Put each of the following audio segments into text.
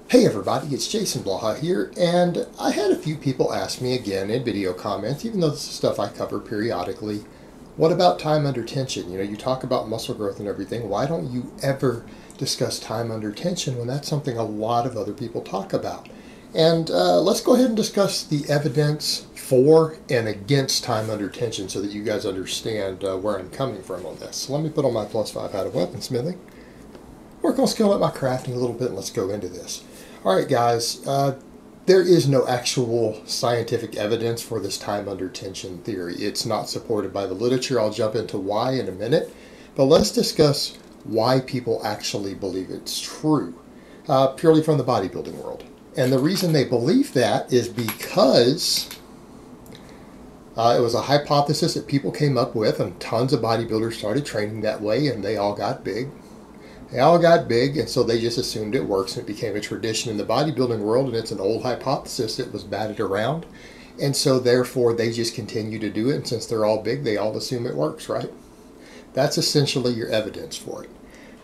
Hey everybody, it's Jason Blaha here, and I had a few people ask me again in video comments, even though this is stuff I cover periodically, what about time under tension? You talk about muscle growth and everything. Why don't you ever discuss time under tension when that's something a lot of other people talk about? And let's go ahead and discuss the evidence for and against time under tension so that you guys understand where I'm coming from on this. So let me put on my +5 out of weaponsmithing. Work on skill up my crafting a little bit, and let's go into this. All right, guys, there is no actual scientific evidence for this time under tension theory. It's not supported by the literature. I'll jump into why in a minute, but let's discuss why people actually believe it's true, purely from the bodybuilding world. And the reason they believe that is because it was a hypothesis that people came up with, and tons of bodybuilders started training that way, and they all got big. And so they just assumed it works, and it became a tradition in the bodybuilding world, and it's an old hypothesis that was batted around. And so therefore they just continue to do it, and since they're all big, they all assume it works, right? That's essentially your evidence for it.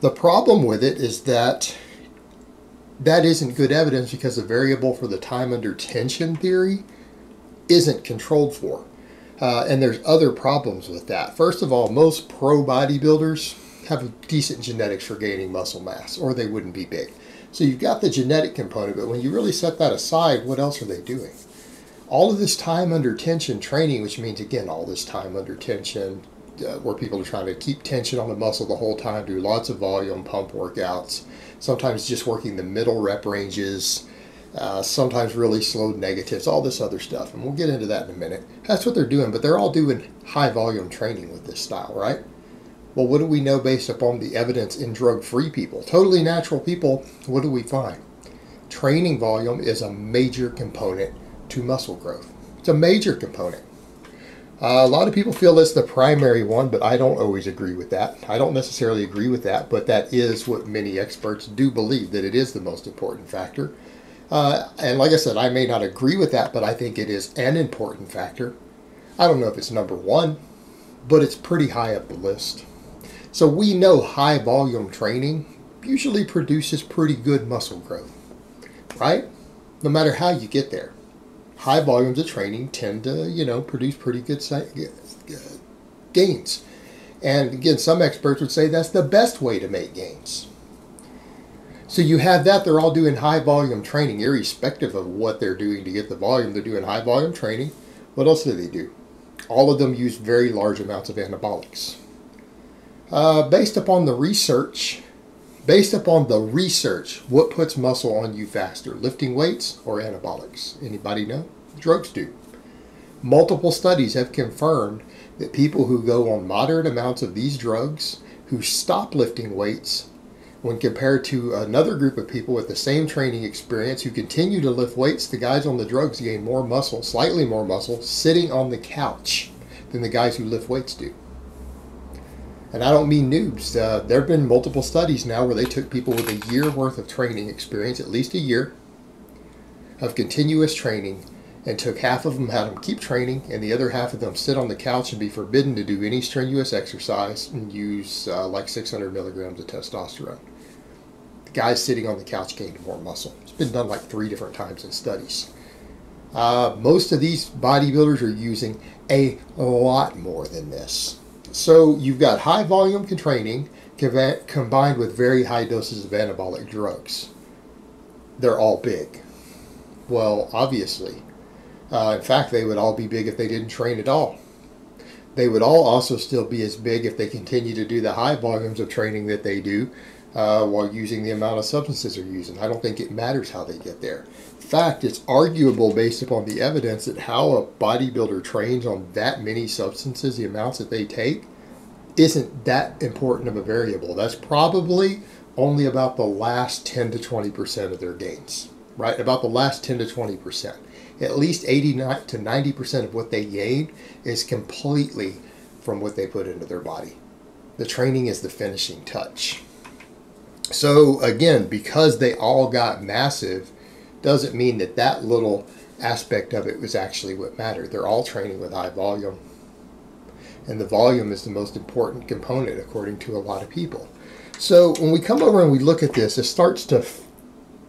The problem with it is that that isn't good evidence because the variable for the time under tension theory isn't controlled for. And there's other problems with that. First of all, most pro bodybuilders have decent genetics for gaining muscle mass, or they wouldn't be big. So you've got the genetic component, but when you really set that aside, what else are they doing? All of this time under tension training, which means, again, all this time under tension, where people are trying to keep tension on the muscle the whole time, do lots of volume pump workouts, sometimes just working the middle rep ranges, sometimes really slow negatives, all this other stuff. And we'll get into that in a minute. That's what they're doing, but they're all doing high volume training with this style, right? Well, what do we know based upon the evidence in drug-free people? Totally natural people, what do we find? Training volume is a major component to muscle growth. It's a major component. A lot of people feel it's the primary one, but I don't always agree with that. I don't necessarily agree with that, but that is what many experts do believe, that it is the most important factor. And like I said, I may not agree with that, but I think it is an important factor. I don't know if it's number one, but it's pretty high up the list. So we know high volume training usually produces pretty good muscle growth, right? No matter how you get there. High volumes of training tend to, produce pretty good gains. And again, some experts would say that's the best way to make gains. So you have that, they're all doing high volume training, irrespective of what they're doing to get the volume. They're doing high volume training. What else do they do? All of them use very large amounts of anabolics. Based upon the research, what puts muscle on you faster, lifting weights or anabolics? Anybody know? Drugs do. Multiple studies have confirmed that people who go on moderate amounts of these drugs, who stop lifting weights, when compared to another group of people with the same training experience who continue to lift weights, the guys on the drugs gain more muscle, slightly more muscle, sitting on the couch than the guys who lift weights do. And I don't mean noobs. There have been multiple studies now where they took people with a year worth of training experience, at least a year, of continuous training, and took half of them, had them keep training, and the other half of them sit on the couch and be forbidden to do any strenuous exercise and use like 600 milligrams of testosterone. The guys sitting on the couch gained more muscle. It's been done like 3 different times in studies. Most of these bodybuilders are using a lot more than this. So you've got high volume training combined with very high doses of anabolic drugs. They're all big. Well, obviously. In fact, they would all be big if they didn't train at all. They would all also still be as big if they continue to do the high volumes of training that they do while using the amount of substances they're using. I don't think it matters how they get there. In fact, it's arguable based upon the evidence that how a bodybuilder trains on that many substances, the amounts that they take, isn't that important of a variable. That's probably only about the last 10 to 20% of their gains, right? About the last 10 to 20%. At least 80 to 90% of what they gain is completely from what they put into their body. The training is the finishing touch. So again, because they all got massive, doesn't mean that that little aspect of it was actually what mattered. They're all training with high volume. And the volume is the most important component according to a lot of people. So when we come over and we look at this, it starts to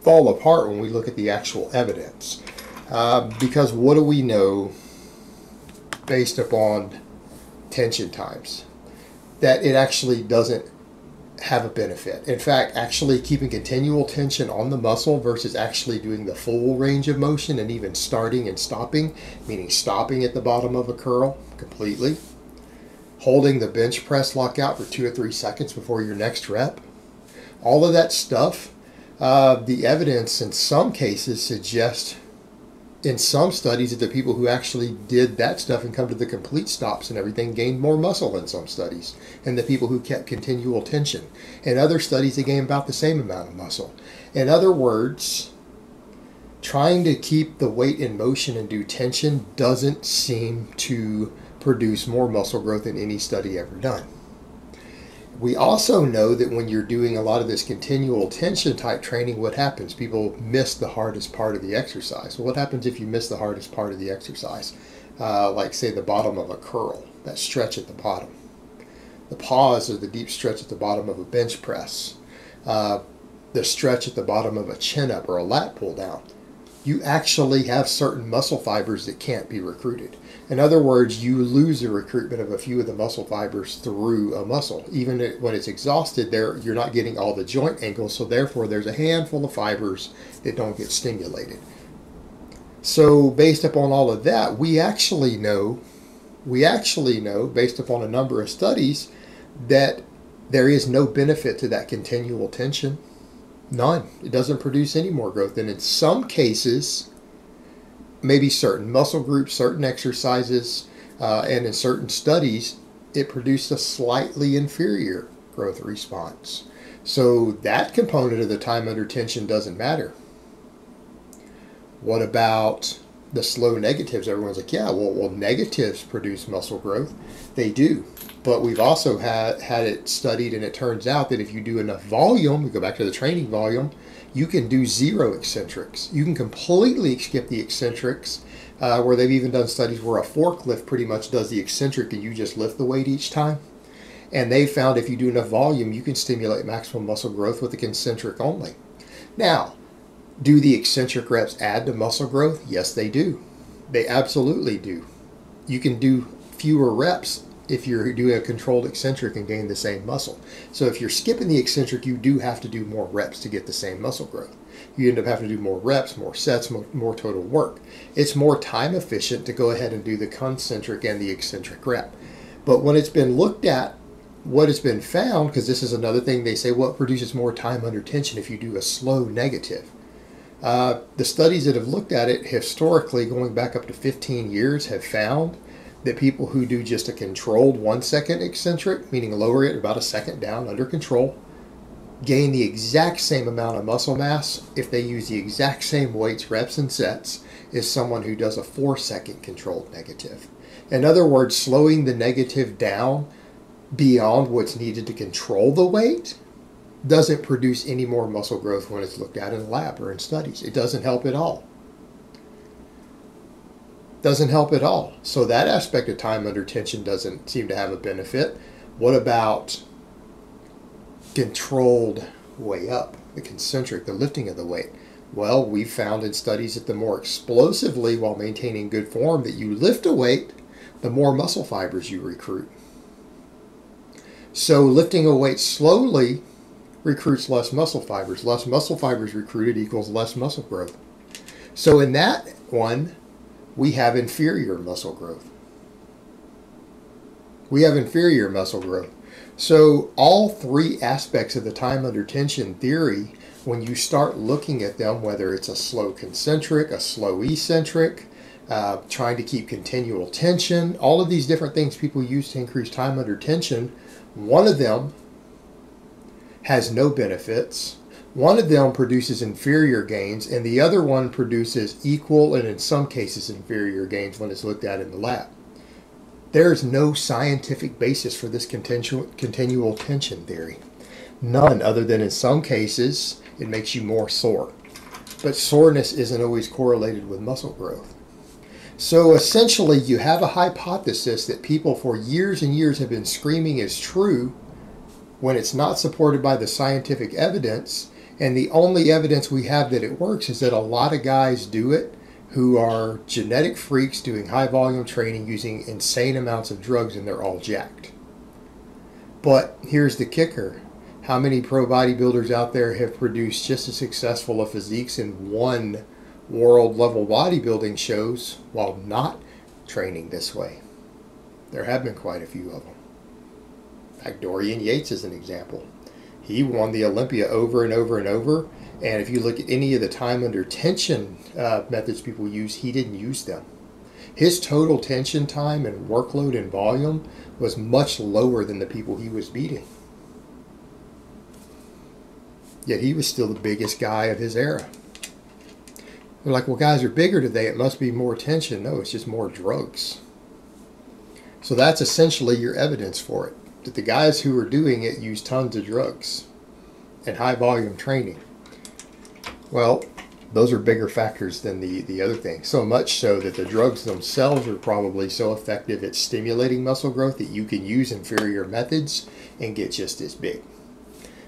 fall apart when we look at the actual evidence. Because what do we know based upon tension times? That it actually doesn't have a benefit. In fact, actually keeping continual tension on the muscle versus actually doing the full range of motion and even starting and stopping, meaning stopping at the bottom of a curl completely, holding the bench press lockout for 2 or 3 seconds before your next rep, all of that stuff, the evidence in some cases suggests in some studies that the people who actually did that stuff and come to the complete stops and everything gained more muscle in some studies, and the people who kept continual tension. In other studies, they gained about the same amount of muscle. In other words, trying to keep the weight in motion and do tension doesn't seem to produce more muscle growth than any study ever done. We also know that when you're doing a lot of this continual tension type training, what happens? People miss the hardest part of the exercise. Well, what happens if you miss the hardest part of the exercise? Like, say, the bottom of a curl, that stretch at the bottom. The pause or the deep stretch at the bottom of a bench press. The stretch at the bottom of a chin-up or a lat pull-down. You actually have certain muscle fibers that can't be recruited. In other words, you lose the recruitment of a few of the muscle fibers through a muscle. Even when it's exhausted, you're not getting all the joint angles, so therefore there's a handful of fibers that don't get stimulated. So based upon all of that, we actually know, based upon a number of studies, that there is no benefit to that continual tension. None. It doesn't produce any more growth. And in some cases, maybe certain muscle groups, certain exercises, and in certain studies, it produced a slightly inferior growth response. So that component of the time under tension doesn't matter. What about the slow negatives? Everyone's like, yeah, well, negatives produce muscle growth. They do. But we've also had it studied, and it turns out that if you do enough volume, we go back to the training volume, you can do 0 eccentrics. You can completely skip the eccentrics, where they've even done studies where a forklift pretty much does the eccentric and you just lift the weight each time. And they found if you do enough volume, you can stimulate maximum muscle growth with the concentric only. Now, do the eccentric reps add to muscle growth? Yes, they do. They absolutely do. You can do fewer reps if you're doing a controlled eccentric and gain the same muscle. So if you're skipping the eccentric, you do have to do more reps to get the same muscle growth. You end up having to do more reps, more sets, more total work. It's more time efficient to go ahead and do the concentric and the eccentric rep. But when it's been looked at, what has been found, because this is another thing they say, what produces more time under tension if you do a slow negative? The studies that have looked at it historically, going back up to 15 years, have found that people who do just a controlled 1 second eccentric, meaning lower it about a second down under control, gain the exact same amount of muscle mass if they use the exact same weights, reps, and sets as someone who does a 4 second controlled negative. In other words, slowing the negative down beyond what's needed to control the weight doesn't produce any more muscle growth when it's looked at in a lab or in studies. It doesn't help at all. Doesn't help at all. So that aspect of time under tension doesn't seem to have a benefit. What about controlled way up, the concentric, the lifting of the weight? Well, we've found in studies that the more explosively, while maintaining good form, that you lift a weight, the more muscle fibers you recruit. So lifting a weight slowly recruits less muscle fibers. Less muscle fibers recruited equals less muscle growth. So in that one, we have inferior muscle growth. We have inferior muscle growth. So all 3 aspects of the time under tension theory, when you start looking at them, whether it's a slow concentric, a slow eccentric, trying to keep continual tension, all of these different things people use to increase time under tension, one of them has no benefits. One of them produces inferior gains, and the other one produces equal and in some cases inferior gains when it's looked at in the lab. There is no scientific basis for this continual tension theory. None, other than in some cases it makes you more sore. But soreness isn't always correlated with muscle growth. So essentially you have a hypothesis that people for years and years have been screaming is true when it's not supported by the scientific evidence. And the only evidence we have that it works is that a lot of guys do it who are genetic freaks doing high volume training using insane amounts of drugs, and they're all jacked. But here's the kicker. How many pro bodybuilders out there have produced just as successful a physiques and won world level bodybuilding shows while not training this way? There have been quite a few of them. In fact, Dorian Yates is an example. He won the Olympia over and over and over. And if you look at any of the time under tension methods people use, he didn't use them. His total tension time and workload and volume was much lower than the people he was beating. Yet he was still the biggest guy of his era. They're like, well, guys are bigger today. It must be more tension. No, it's just more drugs. So that's essentially your evidence for it. That the guys who are doing it use tons of drugs and high volume training. Well, those are bigger factors than the other thing. So much so that the drugs themselves are probably so effective at stimulating muscle growth that you can use inferior methods and get just as big.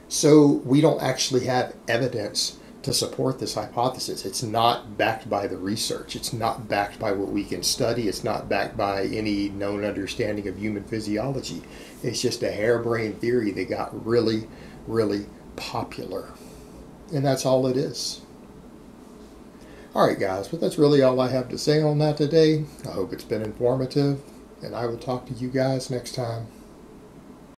So we don't actually have evidence to support this hypothesis. It's not backed by the research. It's not backed by what we can study. It's not backed by any known understanding of human physiology. It's just a harebrained theory that got really, really popular. And that's all it is. Alright guys, but that's really all I have to say on that today. I hope it's been informative, and I will talk to you guys next time.